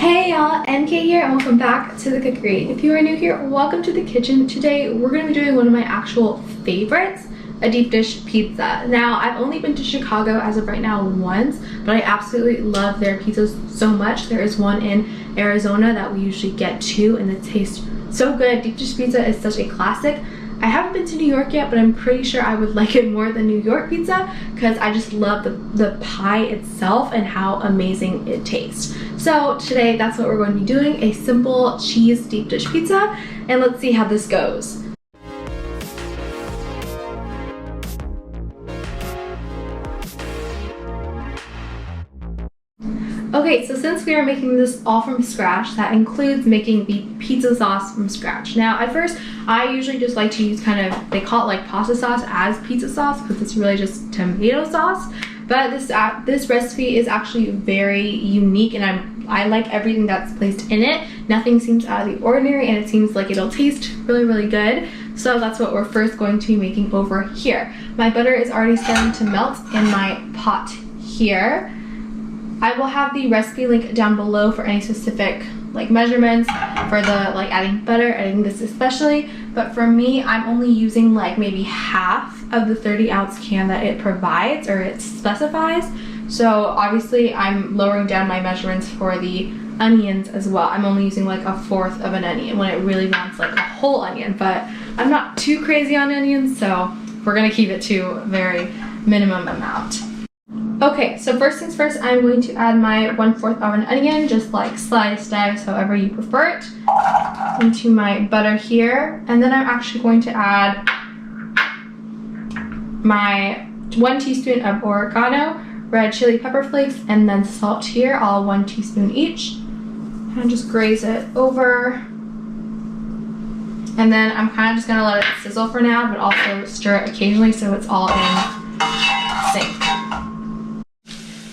Hey y'all, NK here and welcome back to the Cookery. If you are new here, welcome to the kitchen. Today we're going to be doing one of my actual favorites, a deep dish pizza. Now I've only been to Chicago as of right now once, but I absolutely love their pizzas so much. There is one in Arizona that we usually get to and it tastes so good. Deep dish pizza is such a classic. I haven't been to New York yet, but I'm pretty sure I would like it more than New York pizza because I just love the pie itself and how amazing it tastes. So today that's what we're going to be doing, a simple cheese deep dish pizza, and let's see how this goes. Okay, so since we are making this all from scratch, that includes making the pizza sauce from scratch. Now, at first, I usually just like to use kind of, they call it like pasta sauce as pizza sauce because it's really just tomato sauce. But this recipe is actually very unique and I like everything that's placed in it. Nothing seems out of the ordinary and it seems like it'll taste really, really good. So that's what we're first going to be making over here. My butter is already starting to melt in my pot here. I will have the recipe link down below for any specific like measurements for the like adding butter, adding this especially. But for me, I'm only using like maybe half of the 30-ounce can that it provides or it specifies. So obviously I'm lowering down my measurements for the onions as well. I'm only using like a fourth of an onion when it really wants like a whole onion, but I'm not too crazy on onions, so we're gonna keep it to a very minimum amount. Okay, so first things first, I'm going to add my 1/4 of an onion, just like sliced, diced, however you prefer it, into my butter here. And then I'm actually going to add my 1 teaspoon of oregano, red chili pepper flakes, and then salt here, all 1 teaspoon each. And just graze it over. And then I'm kind of just gonna let it sizzle for now, but also stir it occasionally so it's all in sync.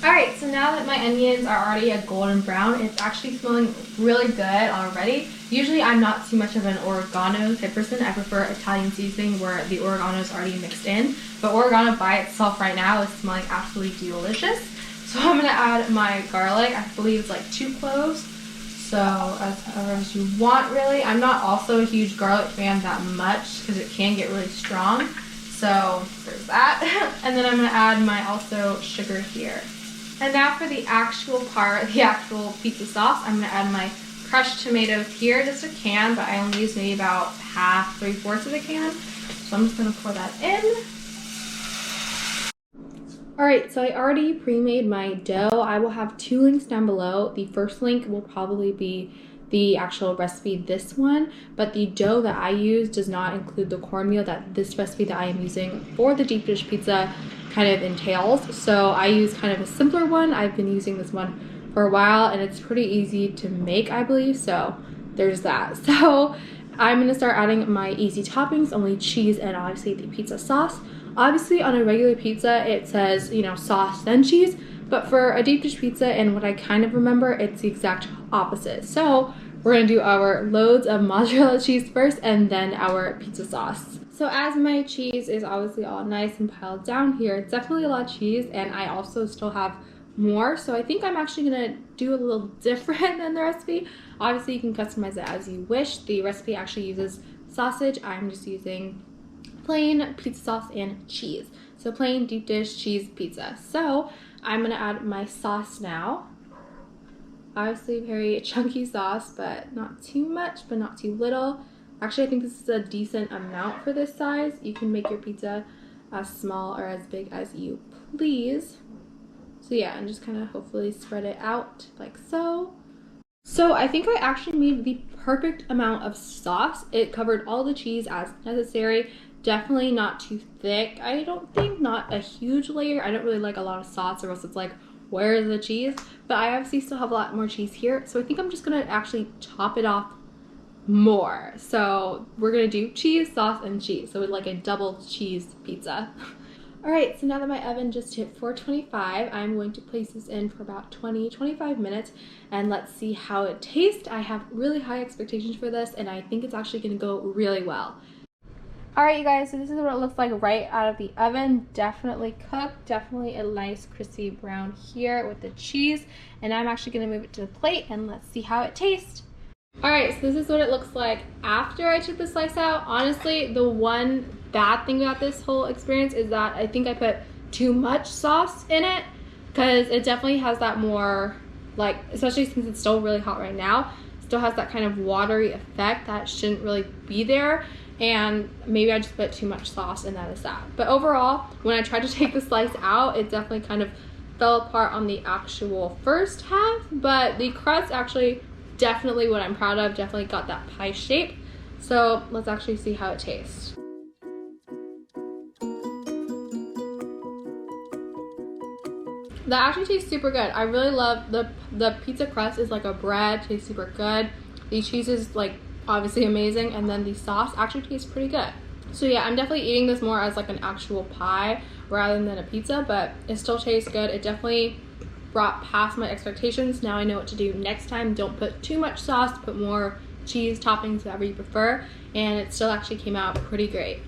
Alright, so now that my onions are already a golden brown, it's actually smelling really good already. Usually I'm not too much of an oregano type person. I prefer Italian seasoning where the oregano is already mixed in. But oregano by itself right now is smelling absolutely delicious. So I'm going to add my garlic. I believe it's like 2 cloves. So as you want really. I'm not also a huge garlic fan that much because it can get really strong. So there's that. And then I'm going to add my also sugar here. And now for the actual part, the actual pizza sauce, I'm going to add my crushed tomatoes here, just a can, but I only use maybe about half, 3/4 of the can. So I'm just going to pour that in. Alright, so I already pre-made my dough. I will have 2 links down below. The first link will probably be the actual recipe, this one, but the dough that I use does not include the cornmeal that this recipe that I am using for the deep dish pizza kind of entails. So I use kind of a simpler one. I've been using this one for a while and it's pretty easy to make, I believe, so there's that. So I'm going to start adding my easy toppings, only cheese and obviously the pizza sauce. Obviously on a regular pizza it says, you know, sauce then cheese, but for a deep dish pizza and what I kind of remember, it's the exact opposite. So we're going to do our loads of mozzarella cheese first and then our pizza sauce. So as my cheese is obviously all nice and piled down here, it's definitely a lot of cheese and I also still have more. So I think I'm actually going to do a little different than the recipe. Obviously you can customize it as you wish. The recipe actually uses sausage. I'm just using plain pizza sauce and cheese. So plain deep dish cheese pizza. So I'm going to add my sauce now. Obviously very chunky sauce, but not too much, but not too little. Actually, I think this is a decent amount for this size. You can make your pizza as small or as big as you please. So yeah, and just kind of hopefully spread it out like so. So I think I actually made the perfect amount of sauce. It covered all the cheese as necessary. Definitely not too thick. I don't think, not a huge layer. I don't really like a lot of sauce or else it's like, where is the cheese? But I obviously still have a lot more cheese here. So I think I'm just gonna actually top it off more. So we're gonna do cheese, sauce, and cheese. So it's like a double cheese pizza. Alright, so now that my oven just hit 425, I'm going to place this in for about 20-25 minutes and let's see how it tastes. I have really high expectations for this and I think it's actually gonna go really well. Alright, you guys, so this is what it looks like right out of the oven. Definitely cooked, definitely a nice crispy brown here with the cheese. And I'm actually going to move it to the plate and let's see how it tastes. Alright, so this is what it looks like after I took the slice out. Honestly, the one bad thing about this whole experience is that I think I put too much sauce in it, because it definitely has that more, like, especially since it's still really hot right now, still has that kind of watery effect that shouldn't really be there. And maybe I just put too much sauce, and that is that. But overall, when I tried to take the slice out, it definitely kind of fell apart on the actual first half, but the crust actually definitely what I'm proud of, definitely got that pie shape. So let's actually see how it tastes. That actually tastes super good. I really love the pizza crust is like a bread, tastes super good. The cheese is like obviously amazing, and then the sauce actually tastes pretty good. So yeah, I'm definitely eating this more as like an actual pie rather than a pizza, but it still tastes good. It definitely brought past my expectations. Now I know what to do next time. Don't put too much sauce, put more cheese, toppings, whatever you prefer, and it still actually came out pretty great.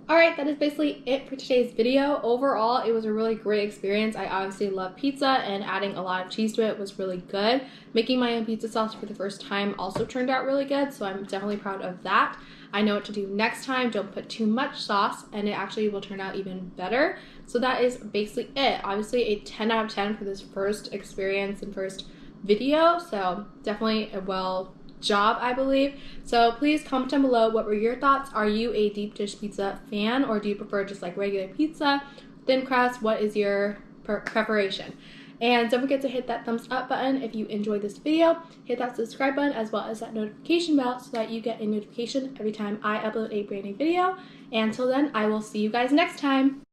Alright, that is basically it for today's video. Overall, it was a really great experience. I obviously love pizza, and adding a lot of cheese to it was really good. Making my own pizza sauce for the first time also turned out really good, so I'm definitely proud of that. I know what to do next time. Don't put too much sauce, and it actually will turn out even better. So that is basically it. Obviously a 10 out of 10 for this first experience and first video, so definitely a well job, I believe. So please comment down below, what were your thoughts? Are you a deep dish pizza fan, or do you prefer just like regular pizza, thin crust? What is your preparation? And don't forget to hit that thumbs up button if you enjoyed this video. Hit that subscribe button as well as that notification bell so that you get a notification every time I upload a brand new video. And until then, I will see you guys next time.